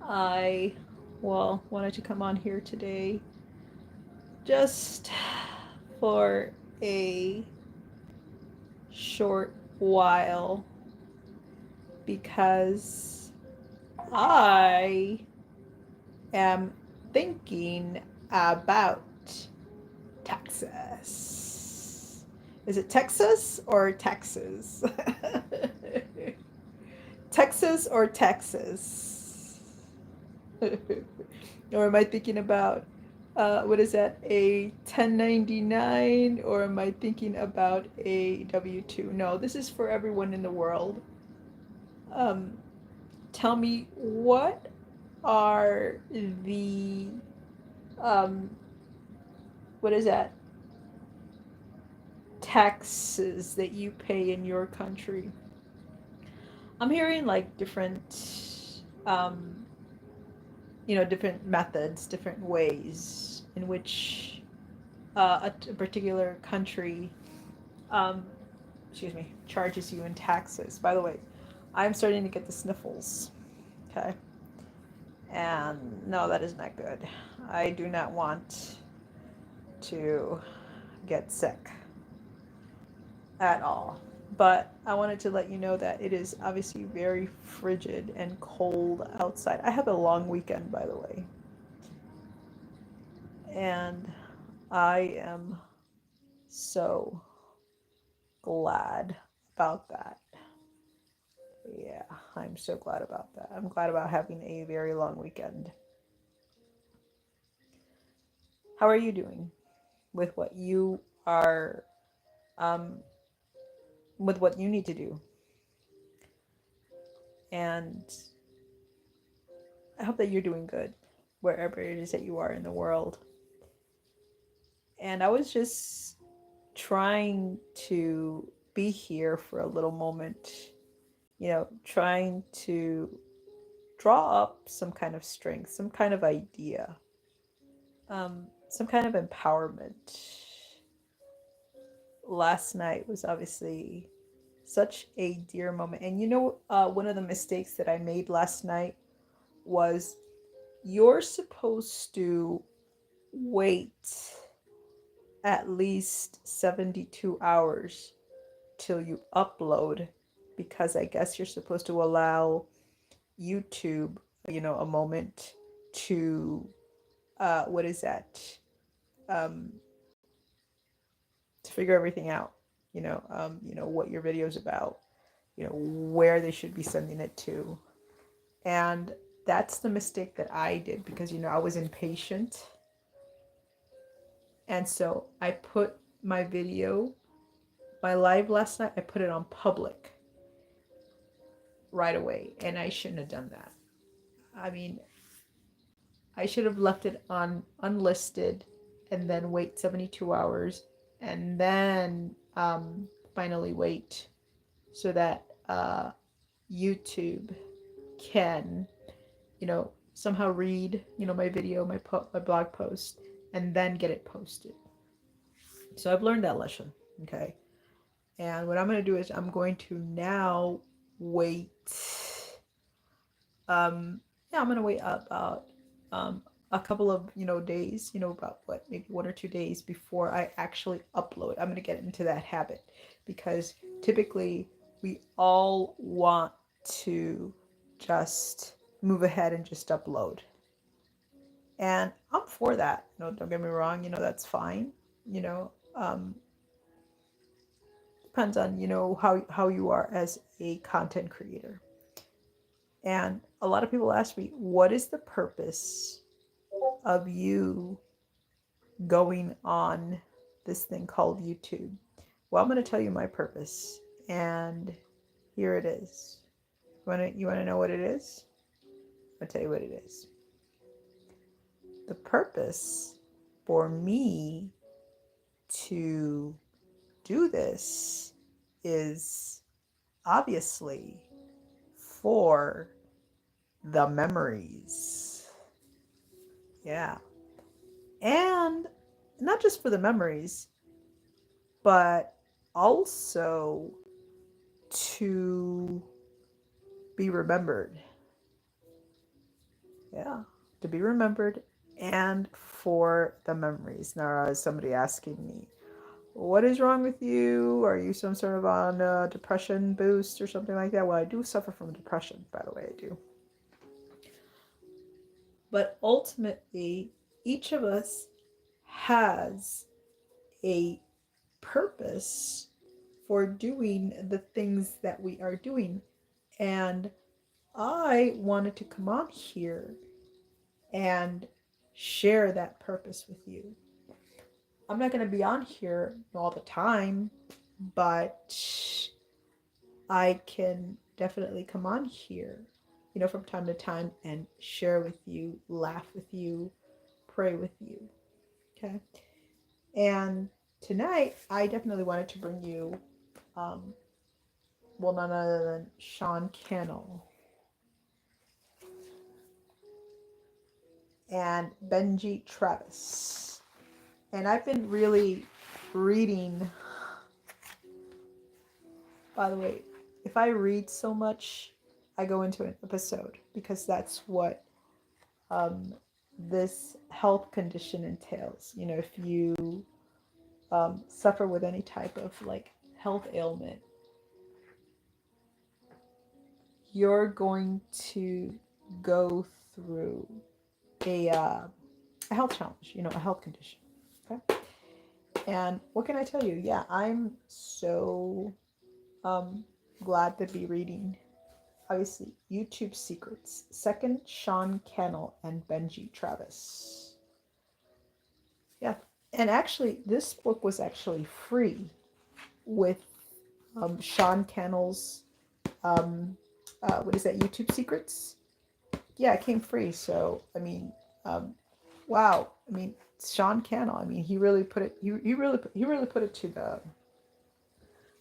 I, well, wanted to come on here today just for a short while because I am thinking about Texas. Is it Texas or Texas? Texas or Texas? Or am I thinking about what is that, a 1099, or am I thinking about a W-2? No, this is for everyone in the world. Um, Tell me, what are the um, what is that, taxes that you pay in your country? I'm hearing like different different methods, different ways in which a particular country, um, charges you in taxes. By the way, I'm starting to get the sniffles. Okay, and no, that is not good. I do not want to get sick at all. But I wanted to let you know that it is obviously very frigid and cold outside. I have a long weekend, by the way, and I am so glad about that. Yeah, I'm so glad about that. I'm glad about having a very long weekend. How are you doing with what you are, um, with what you need to do? And I hope that you're doing good wherever it is that you are in the world. And I was just trying to be here for a little moment, trying to draw up some kind of strength, some kind of idea, some kind of empowerment. Last night was obviously such a dear moment. And one of the mistakes that I made last night was, you're supposed to wait at least 72 hours till you upload, because I guess you're supposed to allow YouTube, a moment to, what is that? Um, to figure everything out, what your video is about, where they should be sending it to. And that's the mistake that I did because, I was impatient. And so I put my video, my live last night, I put it on public right away. And I shouldn't have done that. I mean, I should have left it on unlisted and then wait 72 hours and then finally wait so that YouTube can, somehow read, my video, my blog post, and then get it posted. So I've learned that lesson. Okay. And what I'm going to do is I'm going to now wait. Yeah, I'm going to wait about a couple of, days, about what, maybe 1 or 2 days before I actually upload. I'm going to get into that habit because typically we all want to just move ahead and just upload. And I'm for that. Don't get me wrong, that's fine. You know, um, Depends on, how you are as a content creator. And a lot of people ask me, what is the purpose of you going on this thing called YouTube? Well, I'm going to tell you my purpose, and here it is. You want to know what it is? I'll tell you what it is. The purpose for me to do this is obviously for the memories. Yeah. And not just for the memories, but also to be remembered. Yeah, to be remembered and for the memories. Now, somebody asking me, what is wrong with you? Are you some sort of on a depression boost or something like that? Well, I do suffer from depression, by the way, I do. But ultimately, each of us has a purpose for doing the things that we are doing. And I wanted to come on here and share that purpose with you. I'm not going to be on here all the time, but I can definitely come on here, from time to time and share with you, laugh with you, pray with you. Okay. And tonight, I definitely wanted to bring you, um, none other than Sean Cannell and Benji Travis. And I've been really reading, by the way, if I read so much, I go into an episode because that's what this health condition entails. If you suffer with any type of like health ailment, you're going to go through a health challenge, a health condition. Okay. And what can I tell you? Yeah, I'm so glad to be reading. Obviously, YouTube Secrets. Second, Sean Cannell and Benji Travis. Yeah. And actually, this book was actually free with Sean Cannell's, what is that, YouTube Secrets? Yeah, it came free. So, I mean, wow. I mean, Sean Cannell, I mean, he really put it, he really put it to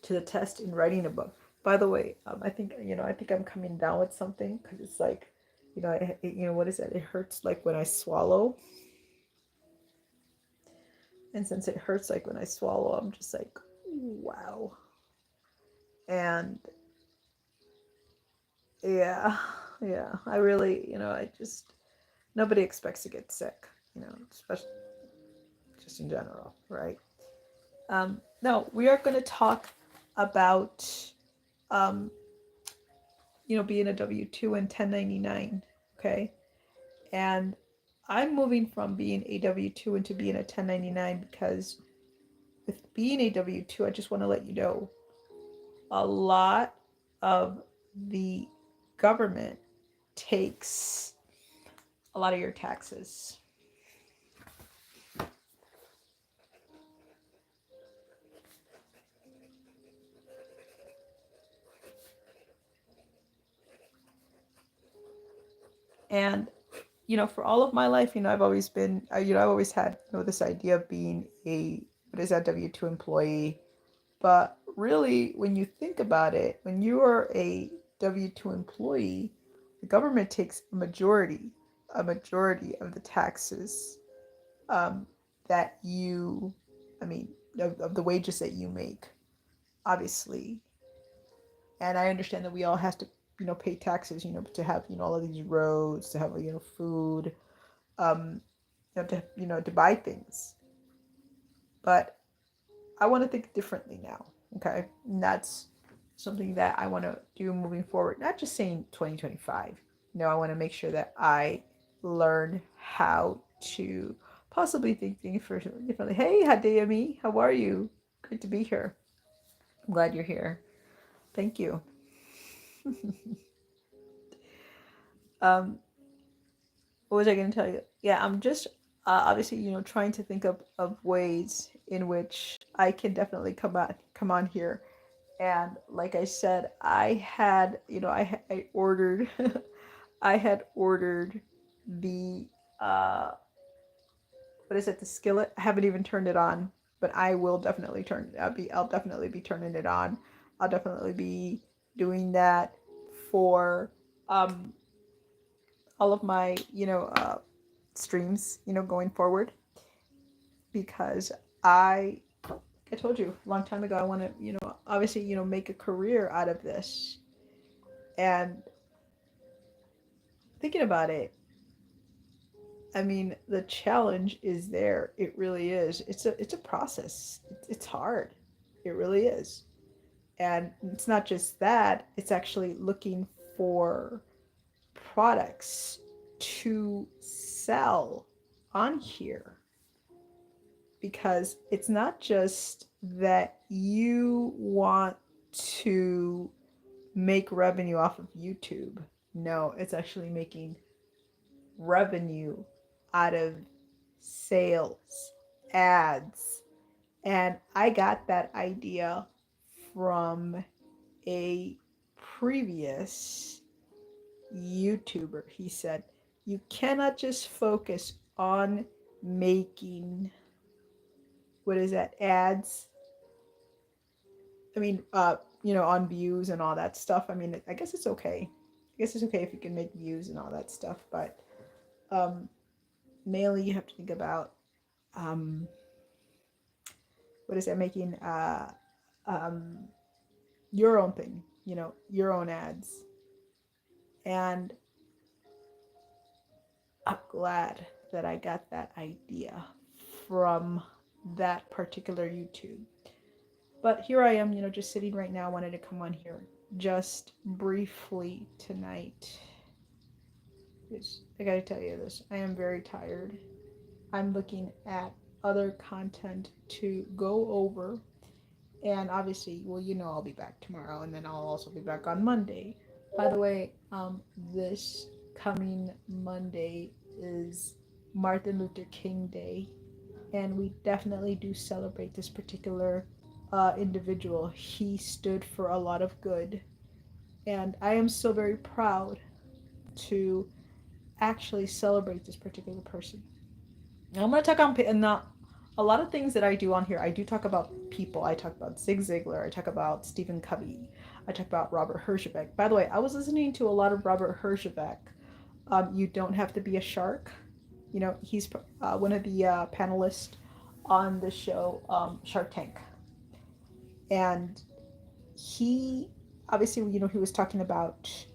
the test in writing a book. By the way, I think I'm coming down with something because it's like, what is it? It hurts like when I swallow, and since it hurts like when I swallow, I'm just like, wow. And yeah, yeah, I really, I just nobody expects to get sick, especially just in general, right? No, we are going to talk about um, being a W-2 and 1099, okay? And I'm moving from being a W-2 into being a 1099 because with being a W-2, I just want to let you know a lot of the government takes a lot of your taxes. And for all of my life, I've always been, I've always had, this idea of being what is that, W-2 employee. But really, when you think about it, when you are a W-2 employee, the government takes a majority of the taxes um, that I mean, of the wages that you make, obviously. And I understand that we all have to, pay taxes, to have, all of these roads, to have, food, um, to buy things. But I want to think differently now. Okay. And that's something that I want to do moving forward. Not just saying 2025. I want to make sure that I learn how to possibly think differently. Hey, Hadeyami, how are you? Great to be here. I'm glad you're here. Thank you. um, what was I going to tell you? Yeah, I'm just obviously, trying to think of ways in which I can definitely come on here. And like I said, I had, I ordered, I had ordered the, what is it, the skillet? I haven't even turned it on, but I will definitely I'll definitely be turning it on. I'll definitely be doing that for, all of my, streams, going forward, because I I told you a long time ago, I want to, obviously, make a career out of this. And thinking about it, I mean, the challenge is there. It really is. It's a process. It's hard. It really is. And it's not just that, it's actually looking for products to sell on here, because it's not just that you want to make revenue off of YouTube. No, it's actually making revenue out of sales, ads. And I got that idea from a previous YouTuber. He said, you cannot just focus on making, what is that, ads? I mean, on views and all that stuff. I mean, I guess it's okay. I guess it's okay if you can make views and all that stuff, but mainly you have to think about um, what is that, making um, your own thing, your own ads. And I'm glad that I got that idea from that particular YouTube. But here I am, just sitting right now. I wanted to come on here just briefly tonight. I gotta tell you this. I am very tired. I'm looking at other content to go over. And obviously, well, I'll be back tomorrow, and then I'll also be back on Monday. By the way, this coming Monday is Martin Luther King Day, and we definitely do celebrate this particular individual. He stood for a lot of good, and I am so very proud to actually celebrate this particular person. Now, I'm going to talk on not a lot of things that I do on here. I do talk about people. I talk about Zig Ziglar. I talk about Stephen Covey. I talk about Robert Herjavec. By the way, I was listening to a lot of Robert Herjavec. You don't have to be a shark. He's one of the panelists on the show Shark Tank. And he obviously, he was talking about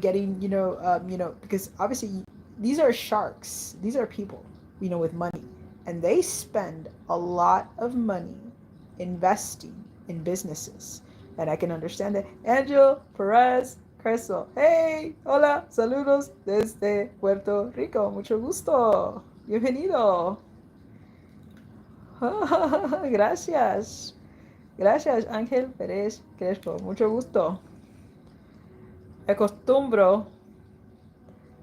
getting, because obviously these are sharks. These are people, with money. And they spend a lot of money investing in businesses. And I can understand that. Angel Perez Creso. Hey, hola, saludos desde Puerto Rico. Mucho gusto. Bienvenido. Gracias. Gracias, Ángel Pérez Crespo. Mucho gusto. Acostumbro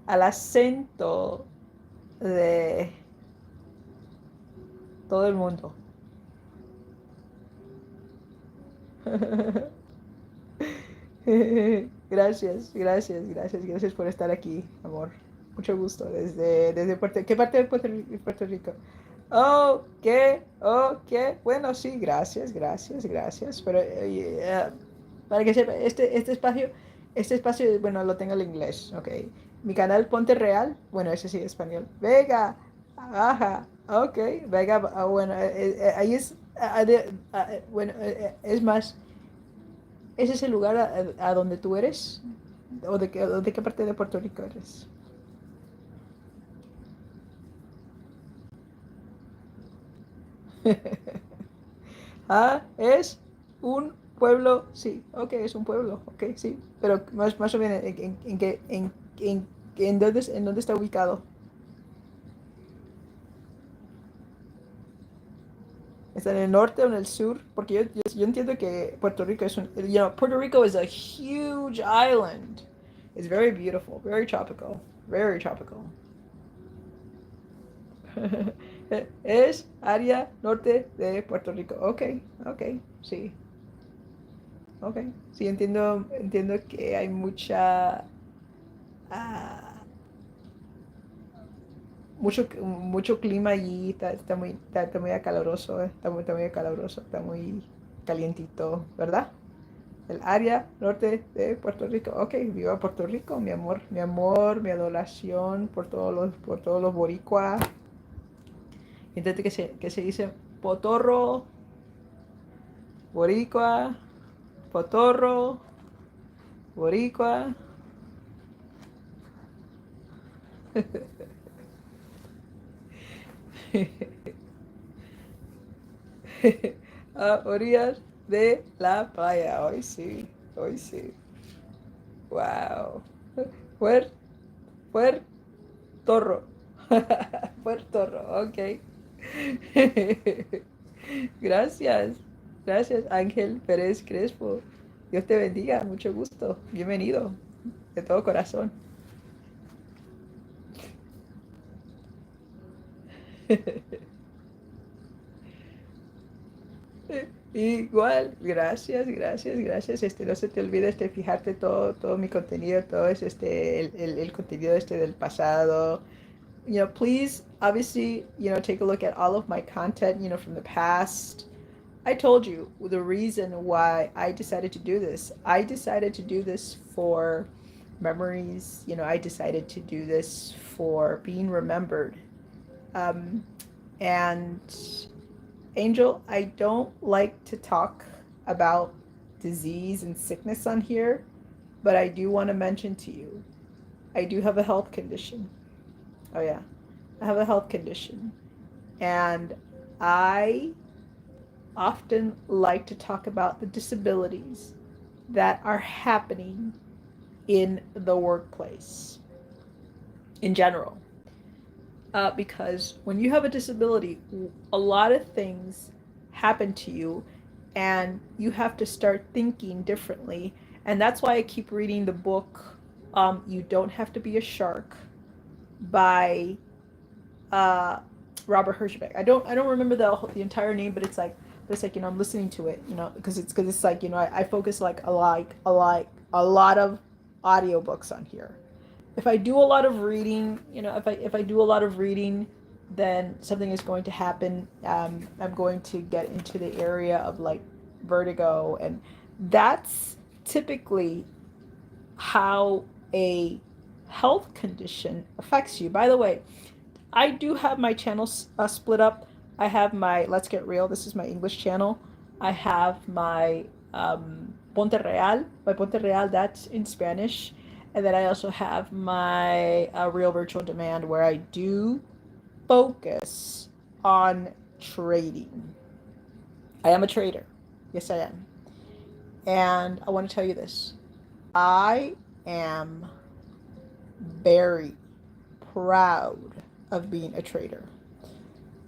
al acento de todo el mundo. Gracias por estar aquí, amor. Mucho gusto. Desde ¿qué parte de Puerto Rico? Ok. Bueno, sí, gracias. Pero para que sepa, este espacio, bueno, lo tengo en inglés, ok. Mi canal Ponte Real, bueno, ese sí es español. Vega, ajá, ok. Vega, bueno, ahí es, bueno, es más, ese es el lugar a donde tú eres, o de qué parte de Puerto Rico eres. Es un pueblo, sí, ok, es un pueblo, ok, sí, pero más o menos, ¿en dónde está ubicado? ¿Está en el norte o en el sur? Porque yo entiendo que Puerto Rico es Puerto Rico is a huge island. It's very beautiful, very tropical, very tropical. Es área norte de Puerto Rico. Ok, sí. Ok, sí, entiendo que hay ah, mucho clima allí, está muy acaloroso, está muy calientito, ¿verdad? El área norte de Puerto Rico. Ok, viva Puerto Rico, mi adoración por todos los boricuas. Intente que se dice potorro, boricua, potorro, boricua. A orillas de la playa. Hoy sí, hoy sí. Wow. Puerto, Puerto, Puerto, ok. Gracias, gracias Ángel Pérez Crespo. Dios te bendiga, mucho gusto. Bienvenido, de todo corazón. Igual, gracias, gracias, gracias. No se te olvide fijarte todo mi contenido, todo es el contenido del pasado. Please, obviously, take a look at all of my content, from the past. I told you the reason why I decided to do this. I decided to do this for memories. I decided to do this for being remembered. Um, and Angel, I don't like to talk about disease and sickness on here, but I do want to mention to you, I do have a health condition. Oh, yeah. I have a health condition. And I often like to talk about the disabilities that are happening in the workplace in general. Because when you have a disability, a lot of things happen to you, and you have to start thinking differently. And that's why I keep reading the book, You Don't Have to Be a Shark by uh, Robert Herjavec. I don't remember the entire name, but it's like I'm listening to it, because it's like I focus like a lot of audiobooks on here. If I do a lot of reading, if I do a lot of reading, then something is going to happen. I'm going to get into the area of like vertigo, and that's typically how a health condition affects you. By the way, I do have my channels split up. I have my Let's Get Real. This is my English channel. I have my Ponte Real. My Ponte Real, that's in Spanish. And then I also have my Real Virtual Demand, where I do focus on trading. I am a trader. Yes, I am. And I want to tell you this. I am very proud of being a trader.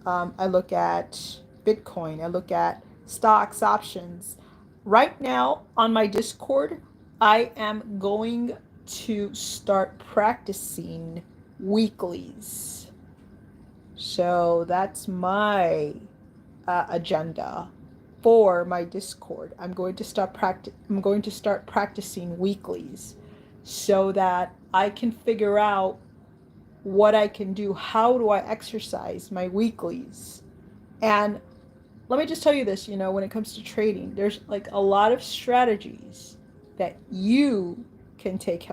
I look at Bitcoin, I look at stocks, options. Right now on my Discord, I am going to start practicing weeklies. So that's my agenda for my Discord. I'm going to start practicing weeklies so that I can figure out what I can do. How do I exercise my weeklies? And let me just tell you this, when it comes to trading, there's like a lot of strategies that you can take,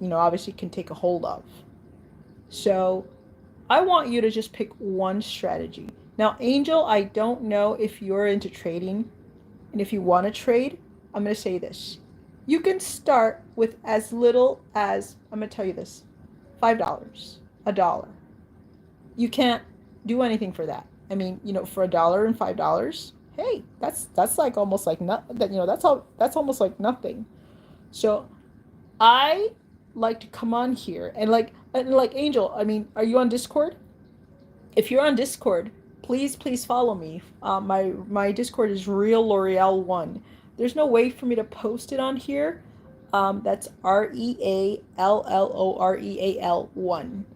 obviously can take a hold of. So I want you to just pick one strategy. Now, Angel, I don't know if you're into trading, and if you want to trade, I'm going to say this. You can start with as little as, I'm going to tell you this, $5, a dollar. You can't do anything for that. I mean, for $1 and $5, hey, that's like almost like not that, that's almost like nothing. So I like to come on here and like Angel, I mean, are you on Discord? If you're on Discord, please follow me. My Discord is Real L'Oreal One. There's no way for me to post it on here. That's RealLoreal One,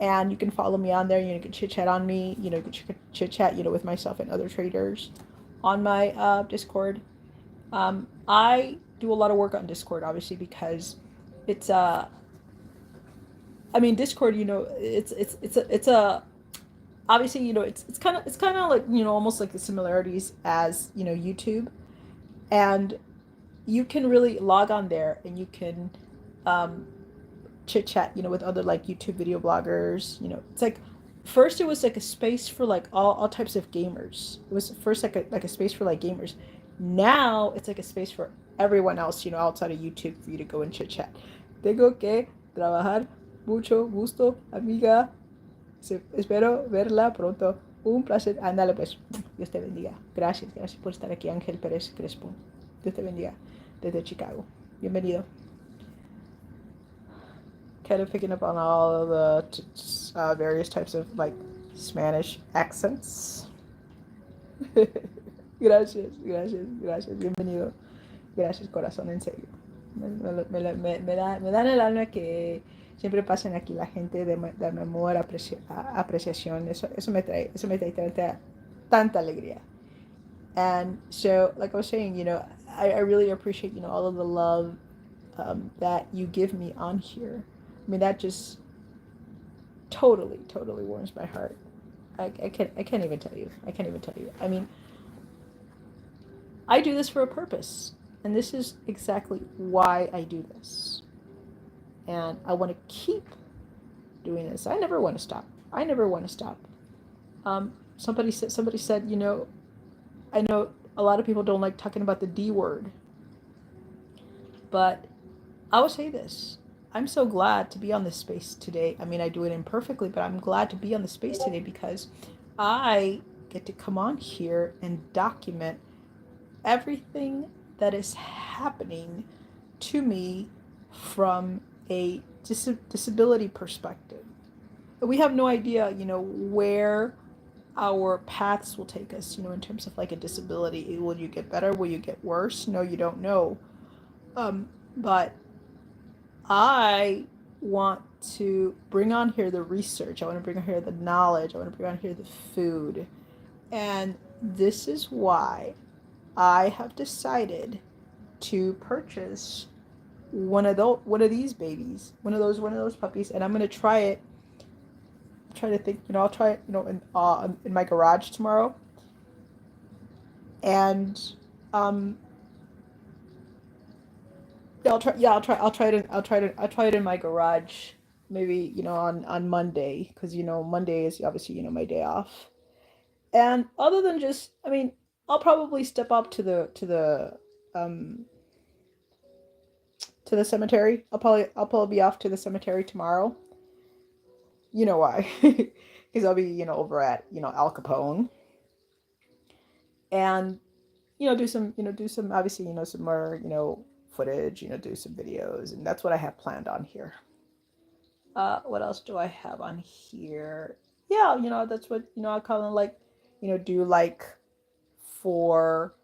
and you can follow me on there. You can chit chat on me. You can chit chat with myself and other traders on my Discord. I do a lot of work on Discord, obviously, because it's I mean, Discord, it's a obviously, it's kind of like, almost like the similarities as, YouTube. And you can really log on there, and you can um, chit chat, with other like YouTube video bloggers. It's like, first it was like a space for like all types of gamers. It was first like a space for like gamers. Now it's like a space for everyone else, outside of YouTube, for you to go and chit chat. Tengo que trabajar mucho gusto, amiga. Espero verla pronto. Un placer. Ándale, pues. Dios te bendiga. Gracias, gracias por estar aquí, Ángel Pérez Crespo. Dios te bendiga. Desde Chicago. Bienvenido. Kind of picking up on all of the various types of like Spanish accents. Gracias, gracias, gracias. Bienvenido. Gracias, corazón, en serio. Me dan el alma que siempre pasen aquí la gente de amor, apreciación. Eso me trae tanta alegría. And so, like I was saying, I really appreciate, all of the love that you give me on here. I mean, that just totally, totally warms my heart. I can't even tell you. I can't even tell you. I mean, I do this for a purpose. And this is exactly why I do this. And I want to keep doing this. I never want to stop. I never want to stop. Somebody said, I know a lot of people don't like talking about the D word. But I will say this. I'm so glad to be on this space today. I mean, I do it imperfectly, but I'm glad to be on the space today because I get to come on here and document everything that is happening to me from a disability perspective. We have no idea, where our paths will take us, in terms of like a disability. Will you get better? Will you get worse? No, you don't know. But I want to bring on here the research. I want to bring on here the knowledge. I want to bring on here the food. And this is why I have decided to purchase one of these babies, one of those puppies, and I'm gonna try it. I'm trying to think, I'll try it, in my garage tomorrow, and yeah, I'll try it in my garage, maybe on Monday, because Monday is obviously my day off, and other than just, I mean, I'll probably step up um to the cemetery. I'll probably be off to the cemetery tomorrow. You know why? Because I'll be over at Al Capone, and do some obviously some more footage, do some videos, and that's what I have planned on here. What else do I have on here? Yeah, that's what I kind of like do like for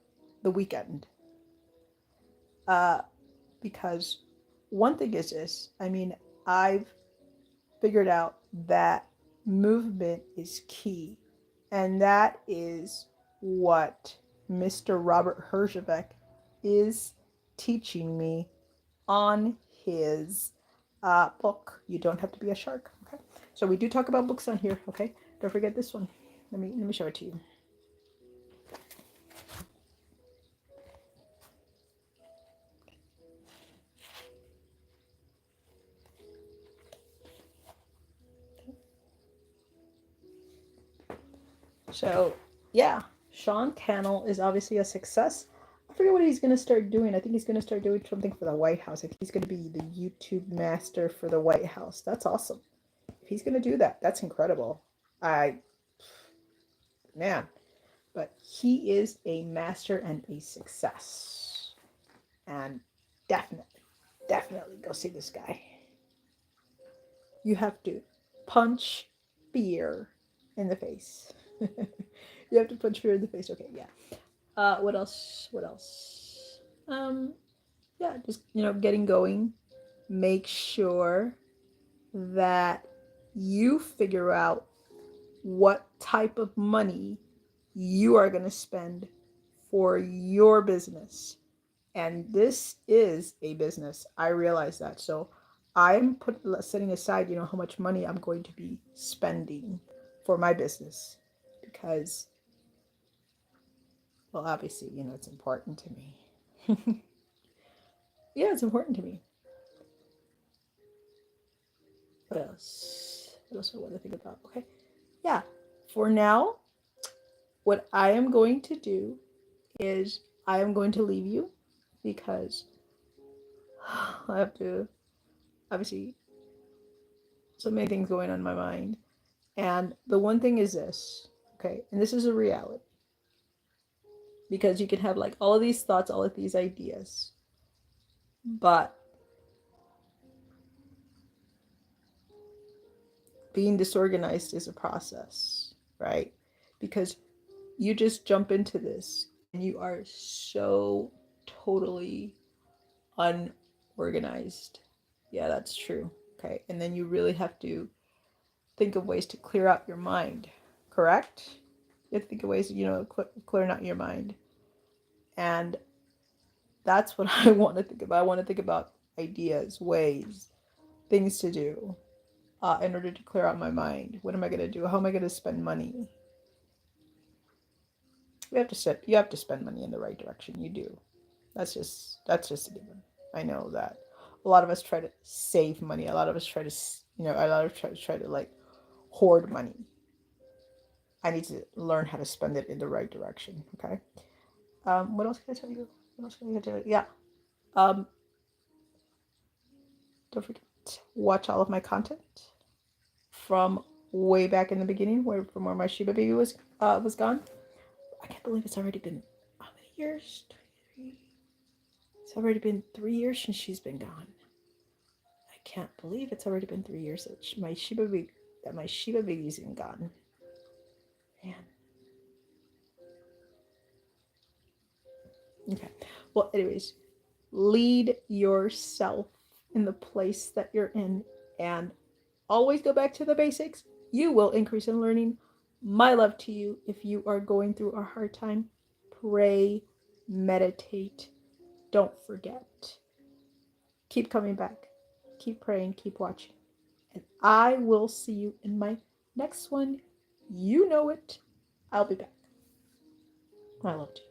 the weekend. Because one thing is this, I mean, I've figured out that movement is key. And that is what Mr. Robert Herjavec is teaching me on his book, You Don't Have to Be a Shark. Okay, so we do talk about books on here. Okay, don't forget this one. Let me show it to you. So, yeah, Sean Cannell is obviously a success. I forget what he's going to start doing. I think he's going to start doing something for the White House. I think he's going to be the YouTube master for the White House. That's awesome. If he's going to do that, that's incredible. Man. But he is a master and a success. And definitely go see this guy. You have to punch fear in the face. You have to punch fear in the face. Okay, yeah. What else? Yeah, just getting going. Make sure that you figure out what type of money you are going to spend for your business. And this is a business. I realize that. So I'm setting aside, how much money I'm going to be spending for my business, because, well, obviously, it's important to me. Yeah, it's important to me. What else? What else do I want to think about? Okay. Yeah. For now, what I am going to do is I am going to leave you, because I have to obviously So many things going on in my mind. And the one thing is this, okay, and this is a reality. Because you can have like all of these thoughts, all of these ideas, but being disorganized is a process, right? Because you just jump into this and you are so totally unorganized. Yeah, that's true. Okay. And then you really have to think of ways to clear out your mind, correct? You have to think of ways, clearing out your mind. And that's what I want to think about. I want to think about ideas, ways, things to do in order to clear out my mind. What am I going to do? How am I going to spend money? You have to spend money in the right direction. You do. That's just a given. I know that a lot of us try to save money. A lot of us try to, a lot of us try to like hoard money. I need to learn how to spend it in the right direction. Okay. What else can I tell you? What else can I tell you? Yeah. Um, don't forget to watch all of my content from way back in the beginning, from where my Shiba baby was gone. I can't believe it's already been how many years? 23. It's already been 3 years since she's been gone. I can't believe it's already been 3 years that my Shiba baby's been gone. Man. Okay. Well, anyways, lead yourself in the place that you're in and always go back to the basics. You will increase in learning. My love to you. If you are going through a hard time, pray, meditate. Don't forget. Keep coming back. Keep praying. Keep watching. And I will see you in my next one. You know it. I'll be back. My love to you.